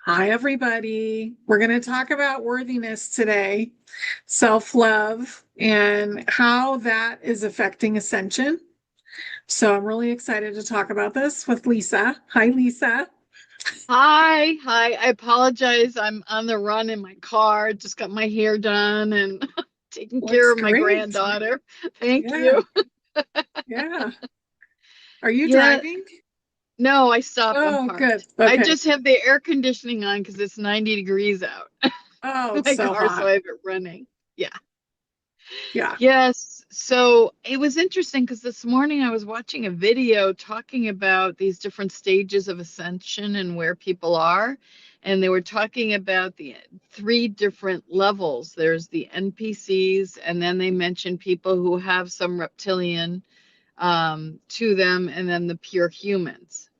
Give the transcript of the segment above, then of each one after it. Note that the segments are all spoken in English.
Hi, everybody. We're going to talk about worthiness today, self-love, and how that is affecting ascension. So I'm really excited to talk about this with Lisa. Hi, Lisa. Hi. I apologize. I'm on the run in my car. Just got my hair done and taking care Looks of my great. granddaughter. Thank Yeah, you. yeah. Are you Yeah, driving? no, I stopped. I'm Oh, good. parked. I Okay. just have the air conditioning on because it's 90 degrees out. Oh, it's My so car, so hot. I have it running. Yeah. Yeah, Yes. So it was interesting because this morning I was watching a video talking about these different stages of ascension and where people are. And they were talking about the three different levels. There's the NPCs, and then they mentioned people who have some reptilian to them, and then the pure humans,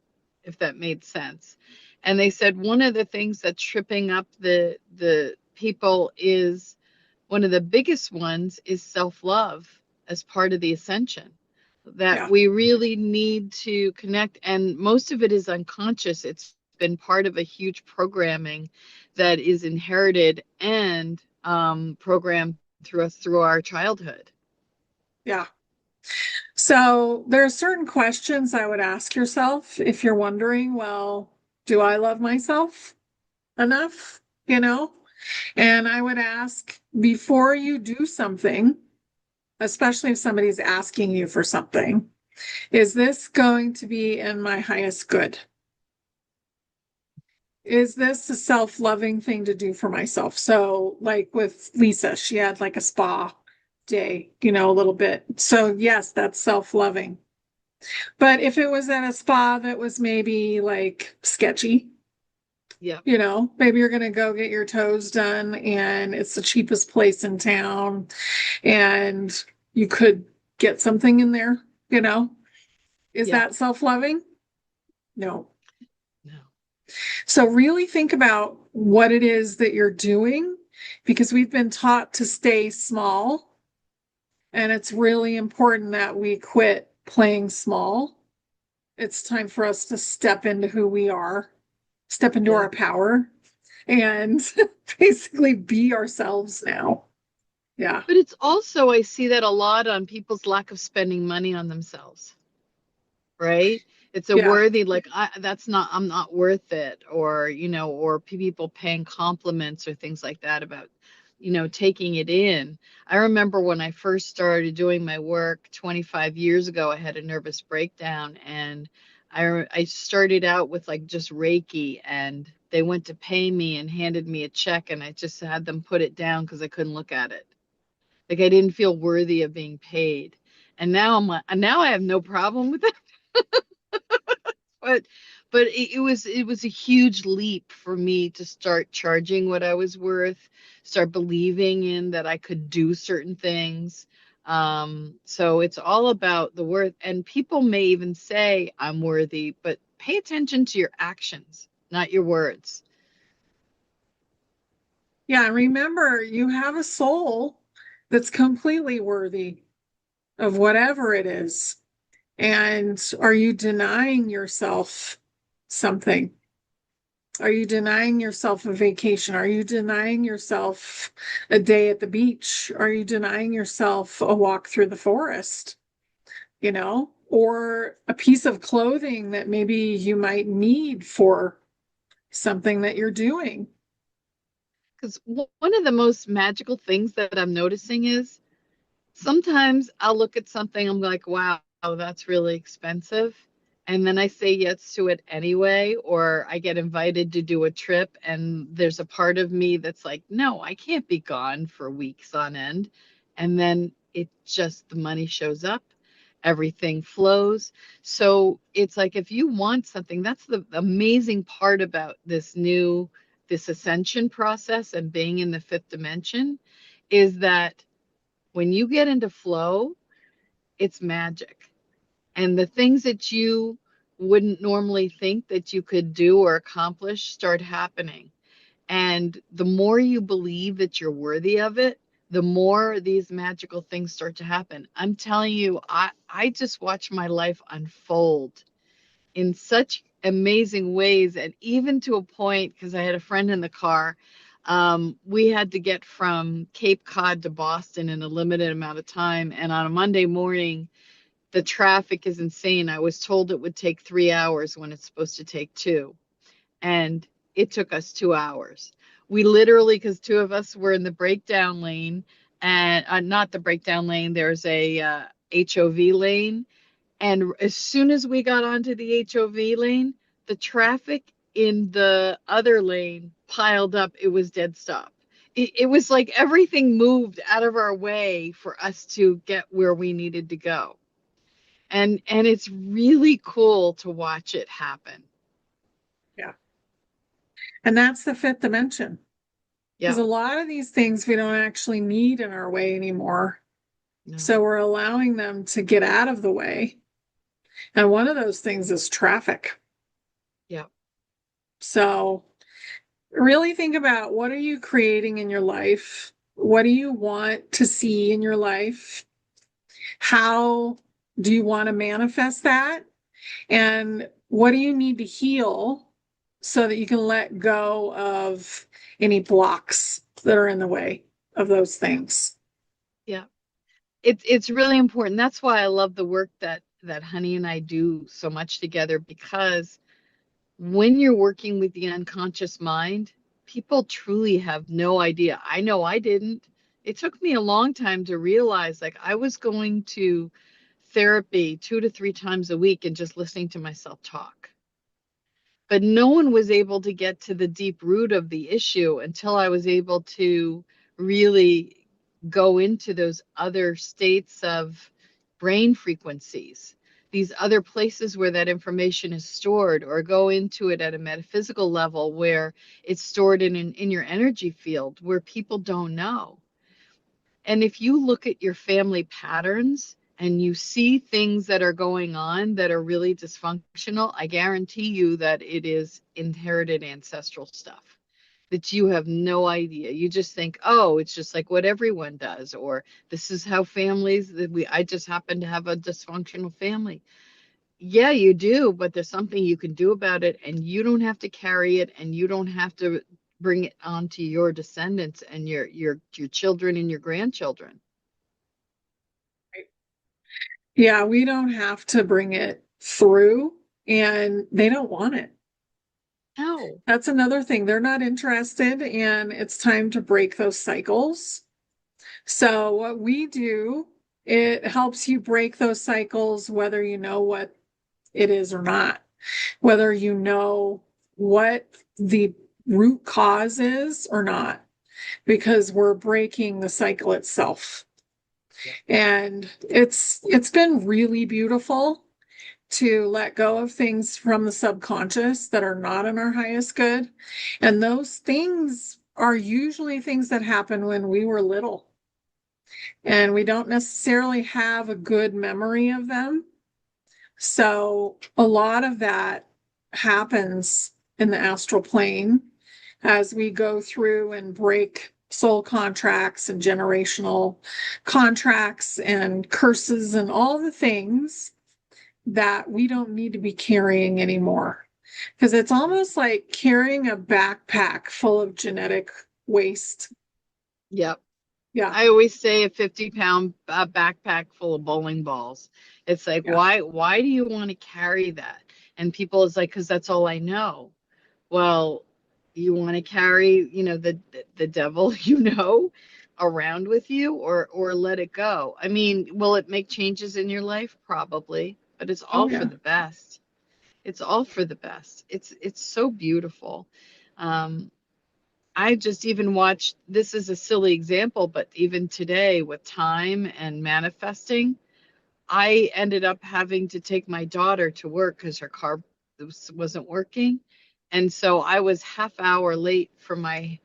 if that made sense. And they said one of the things that's tripping up the people is one of the biggest ones is self-love as part of the ascension. That yeah, we really need to connect, and most of it is unconscious. It's been part of a huge programming that is inherited and programmed through us through our childhood. yeah. So there are certain questions I would ask yourself if you're wondering, well, do I love myself enough? You know? And I would ask before you do something, especially if somebody's asking you for something, is this going to be in my highest good? Is this a self-loving thing to do for myself? So, like with Lisa, she had like a spa day, a little bit. So, yes, that's self-loving. But if it was at a spa that was maybe like sketchy, Yeah. maybe you're going to go get your toes done and it's the cheapest place in town and you could get something in there, you know? Is Yeah. that self-loving? No. No. So really think about what it is that you're doing because we've been taught to stay small, and it's really important that we quit playing small. It's time for us to step into who we are, step into Yeah. our power, and basically be ourselves now. Yeah. But it's also, I see that a lot on people's lack of spending money on themselves, right? It's a Yeah. worthy, like, I'm not worth it, or, or people paying compliments or things like that about, taking it in. I remember when I first started doing my work 25 years ago, I had a nervous breakdown, and I started out with like just Reiki, and they went to pay me and handed me a check, and I just had them put it down because I couldn't look at it. Like I didn't feel worthy of being paid. And now now I have no problem with it. But it was a huge leap for me to start charging what I was worth, start believing in that I could do certain things. So it's all about the worth. And people may even say I'm worthy, but pay attention to your actions, not your words. Yeah. And remember, you have a soul that's completely worthy of whatever it is. And are you denying yourself something? Are you denying yourself a vacation? Are you denying yourself a day at the beach? Are you denying yourself a walk through the forest? Or a piece of clothing that maybe you might need for something that you're doing? Because one of the most magical things that I'm noticing is sometimes I'll look at something, I'm like, wow, that's really expensive. And then I say yes to it anyway, or I get invited to do a trip, and there's a part of me that's like, no, I can't be gone for weeks on end. And then the money shows up, everything flows. So it's like if you want something, that's the amazing part about this ascension process and being in the fifth dimension is that when you get into flow, it's magic. And the things that you wouldn't normally think that you could do or accomplish start happening. And the more you believe that you're worthy of it, the more these magical things start to happen. I'm telling you, I just watch my life unfold in such amazing ways. And even to a point, because I had a friend in the car, we had to get from Cape Cod to Boston in a limited amount of time. And on a Monday morning, the traffic is insane. I was told it would take 3 hours when it's supposed to take two. And it took us 2 hours. We literally, because two of us were in the breakdown lane, and not the breakdown lane, there's a HOV lane. And as soon as we got onto the HOV lane, the traffic in the other lane piled up. It was dead stop. It was like everything moved out of our way for us to get where we needed to go. And it's really cool to watch it happen. Yeah. And that's the fifth dimension. Because Yeah. a lot of these things we don't actually need in our way anymore. No. So we're allowing them to get out of the way. And one of those things is traffic. Yeah. So really think about, what are you creating in your life? What do you want to see in your life? How do you want to manifest that? And what do you need to heal so that you can let go of any blocks that are in the way of those things? Yeah. It's really important. That's why I love the work that Honey and I do so much together, because when you're working with the unconscious mind, people truly have no idea. I know I didn't. It took me a long time to realize, like, I was going to therapy 2 to 3 times a week and just listening to myself talk. But no one was able to get to the deep root of the issue until I was able to really go into those other states of brain frequencies, these other places where that information is stored, or go into it at a metaphysical level where it's stored in your energy field where people don't know. And if you look at your family patterns and you see things that are going on that are really dysfunctional, I guarantee you that it is inherited ancestral stuff that you have no idea. You just think, oh, it's just like what everyone does, or this is how families that I just happen to have a dysfunctional family. Yeah, you do, but there's something you can do about it, and you don't have to carry it, and you don't have to bring it onto your descendants and your children and your grandchildren. Yeah, we don't have to bring it through, and they don't want it. No. That's another thing. They're not interested, and it's time to break those cycles. So, what we do, it helps you break those cycles, whether you know what it is or not, whether you know what the root cause is or not, because we're breaking the cycle itself. Yeah. And it's been really beautiful to let go of things from the subconscious that are not in our highest good. And those things are usually things that happen when we were little. And we don't necessarily have a good memory of them. So a lot of that happens in the astral plane as we go through and break soul contracts and generational contracts and curses and all the things that we don't need to be carrying anymore. Because it's almost like carrying a backpack full of genetic waste. Yep. Yeah, I always say a 50-pound backpack full of bowling balls. It's like, yeah, why do you want to carry that? And people is like, because that's all I know. Well, you want to carry, the devil, around with you, or let it go. I mean, will it make changes in your life? Probably, but it's oh all for yeah, the best. It's all for the best. It's so beautiful. Um, I just even watched, this is a silly example, but even today with time and manifesting, I ended up having to take my daughter to work because her car wasn't working. And so I was half hour late for my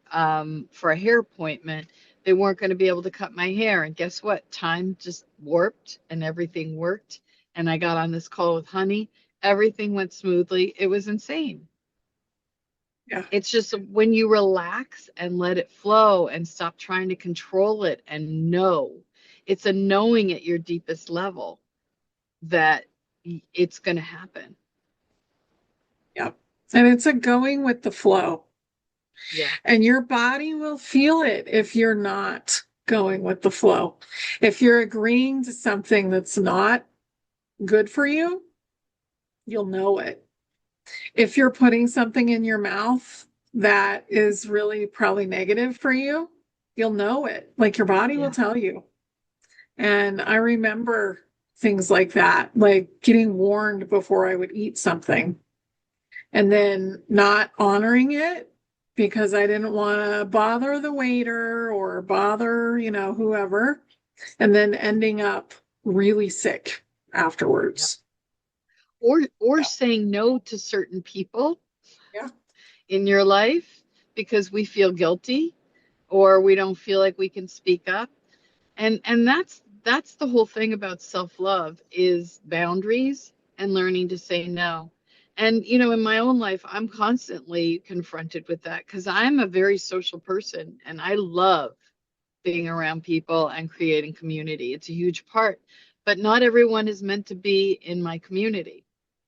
for a hair appointment. They weren't going to be able to cut my hair. And guess what? Time just warped and everything worked. And I got on this call with Honey. Everything went smoothly. It was insane. yeah, It's just when you relax and let it flow and stop trying to control it and know. It's a knowing at your deepest level that it's going to happen. And it's a going with the flow. Yeah. And your body will feel it if you're not going with the flow. If you're agreeing to something that's not good for you, you'll know it. If you're putting something in your mouth that is really probably negative for you, you'll know it. Like your body will Yeah. tell you. And I remember things like that, like getting warned before I would eat something and then not honoring it because I didn't want to bother the waiter or bother, whoever, and then ending up really sick Yeah. afterwards. Or Yeah. saying no to certain people Yeah. in your life because we feel guilty or we don't feel like we can speak up. And that's the whole thing about self-love is boundaries and learning to say no. And in my own life, I'm constantly confronted with that because I'm a very social person and I love being around people and creating community. It's a huge part, but not everyone is meant to be in my community.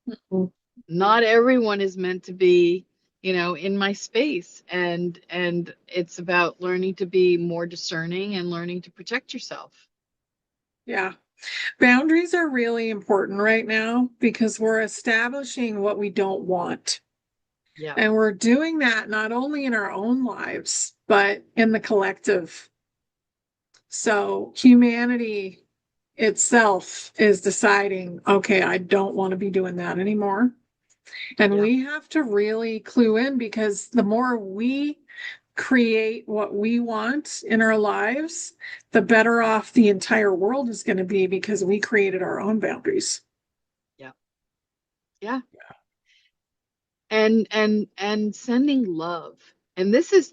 Mhm. Not everyone is meant to be, in my space. And it's about learning to be more discerning and learning to protect yourself. Yeah. Boundaries are really important right now because we're establishing what we don't want. Yeah. And we're doing that not only in our own lives, but in the collective. So humanity itself is deciding, okay, I don't want to be doing that anymore. And Yeah. we have to really clue in because the more we create what we want in our lives, the better off the entire world is going to be because we created our own boundaries. Yeah. Yeah. And sending love. And this is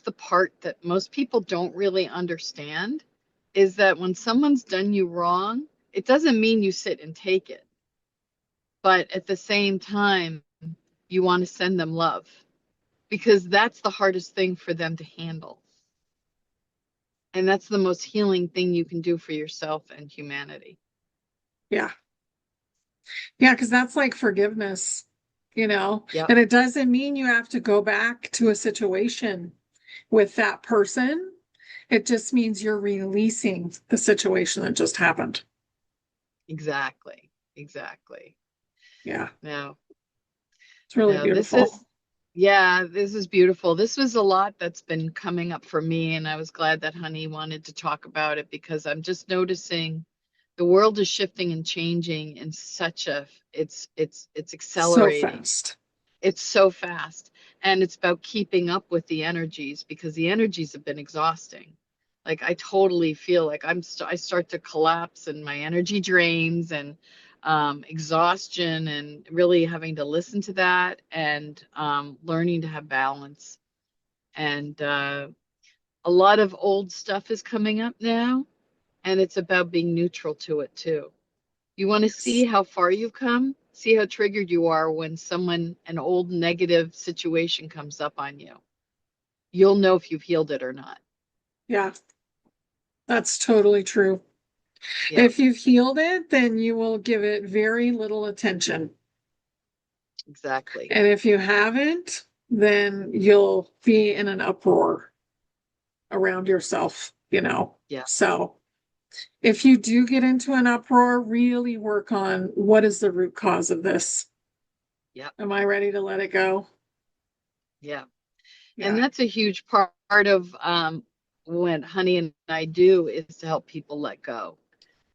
the part that most people don't really understand is that when someone's done you wrong, it doesn't mean you sit and take it. But at the same time, you want to send them love because that's the hardest thing for them to handle. And that's the most healing thing you can do for yourself and humanity. Yeah. Yeah, because that's like forgiveness, Yep. and it doesn't mean you have to go back to a situation with that person. It just means you're releasing the situation that just happened. Exactly. Exactly. Yeah, No, it's really no, beautiful. yeah, this is beautiful. This was a lot that's been coming up for me, and I was glad that Honey wanted to talk about it because I'm just noticing the world is shifting and changing in such a it's So accelerating. fast. It's so fast, and it's about keeping up with the energies because the energies have been exhausting. Like I totally feel like I start to collapse and my energy drains and exhaustion and really having to listen to that and learning to have balance. And a lot of old stuff is coming up now, and it's about being neutral to it too. You want to see Yes. how far you've come, see how triggered you are when an old negative situation comes up on you. You'll know if you've healed it or not. Yeah, that's totally true. Yeah, If you've healed it, then you will give it very little attention. exactly. And if you haven't, then you'll be in an uproar around yourself. Yeah, So if you do get into an uproar, really work on what is the root cause of this. yeah, Am I ready to let it go? yeah. And Yeah. that's a huge part of what Honey and I do is to help people let go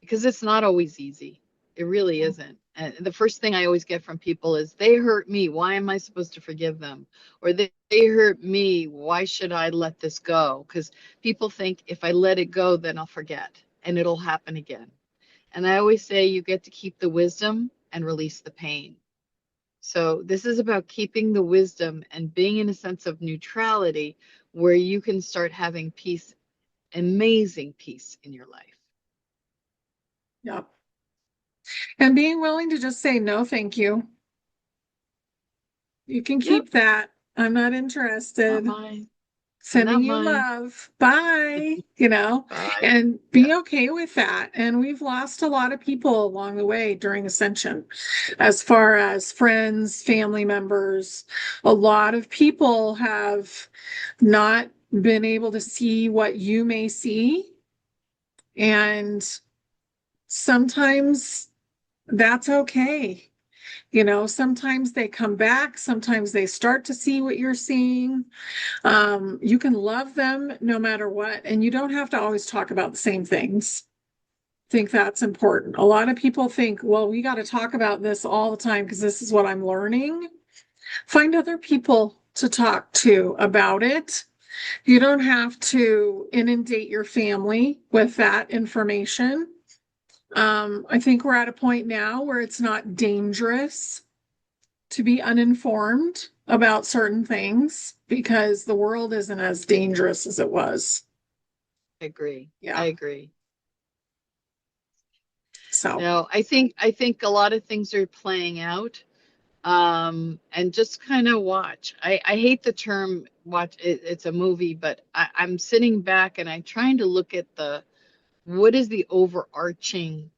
because it's not always easy. It really isn't. And the first thing I always get from people is they hurt me. Why am I supposed to forgive them? Or they hurt me. Why should I let this go? Because people think if I let it go, then I'll forget and it'll happen again. And I always say you get to keep the wisdom and release the pain. So this is about keeping the wisdom and being in a sense of neutrality where you can start having peace, amazing peace in your life. Yep. And being willing to just say no, thank you. You can Yep, keep that. I'm not not interested. mine. Sending Not you mine. love. Bye. You know, Bye. and Yeah, be okay with that. And we've lost a lot of people along the way during Ascension, as far as friends, family members. A lot of people have not been able to see what you may see. And sometimes that's okay. You know, sometimes they come back, sometimes they start to see what you're seeing. You can love them no matter what, and you don't have to always talk about the same things. I think that's important. A lot of people think, well, we got to talk about this all the time because this is what I'm learning. Find other people to talk to about it. You don't have to inundate your family with that information. I think we're at a point now where it's not dangerous to be uninformed about certain things because the world isn't as dangerous as it was. I agree. I Yeah. agree. So, No, I think a lot of things are playing out. And just kind of watch. I hate the term watch. It's a movie, but I'm sitting back and I'm trying to look at what is the overarching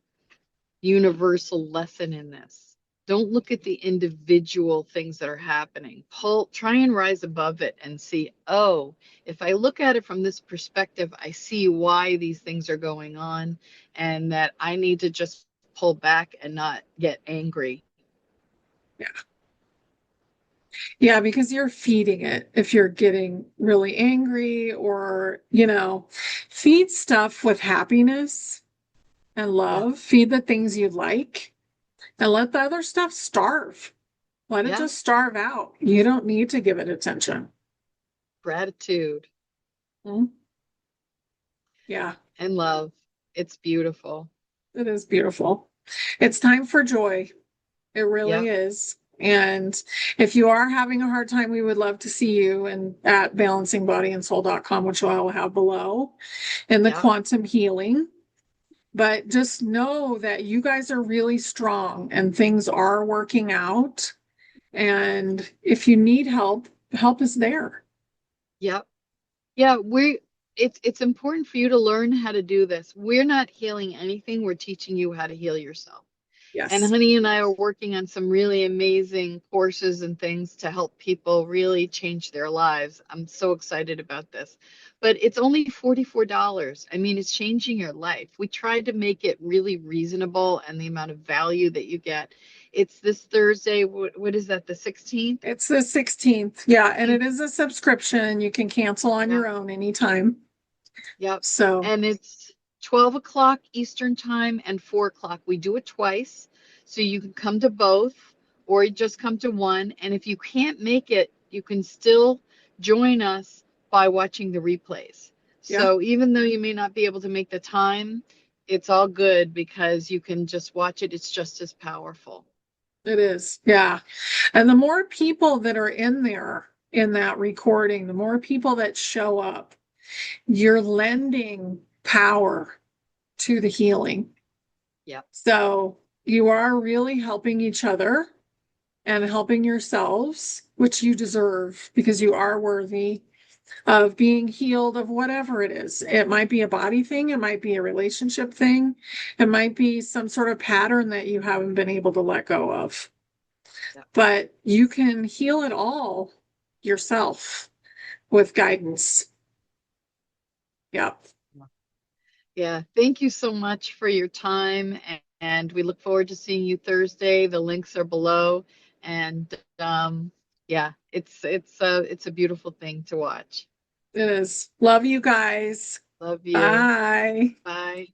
universal lesson in this. Don't look at the individual things that are happening. Try and rise above it and see, oh, if I look at it from this perspective, I see why these things are going on and that I need to just pull back and not get angry. yeah. Yeah, because you're feeding it if you're getting really angry or, feed stuff with happiness and Yeah. love. Feed the things you like and let the other stuff starve. Let it Yeah. just starve out. You don't need to give it attention. Gratitude Hmm? Yeah, and love. It's beautiful. it is beautiful. It's time for joy. It really Yep. is. And if you are having a hard time, we would love to see you and at balancingbodyandsoul.com, which I will have below, in the Yep. quantum healing. But just know that you guys are really strong and things are working out. And if you need help, help is there. Yep. Yeah, it's important for you to learn how to do this. We're not healing anything. We're teaching you how to heal yourself. And Yes, Honey and I are working on some really amazing courses and things to help people really change their lives. I'm so excited about this. But it's only $44. I mean, it's changing your life. We tried to make it really reasonable and the amount of value that you get. It's this Thursday. What is that, the 16th? it's the 16th. Yeah, and it is a subscription. You can cancel on Yeah. your own anytime. Yep. So, And it's 12 o'clock Eastern time and 4 o'clock. We do it twice. So you can come to both or you just come to one. And if you can't make it, you can still join us by watching the replays. yeah. So even though you may not be able to make the time, it's all good because you can just watch it. It's just as powerful. It is. Yeah. And the more people that are in there in that recording, the more people that show up, you're lending power to the healing. Yep. So you are really helping each other and helping yourselves, which you deserve because you are worthy of being healed of whatever it is. It might be a body thing, it might be a relationship thing, it might be some sort of pattern that you haven't been able to let go of. Yep. But you can heal it all yourself with guidance. Yeah, Yeah. Thank you so much for your time. And we look forward to seeing you Thursday. The links are below. And yeah, it's a beautiful thing to watch. it is. Love you guys. Love you. Bye. Bye.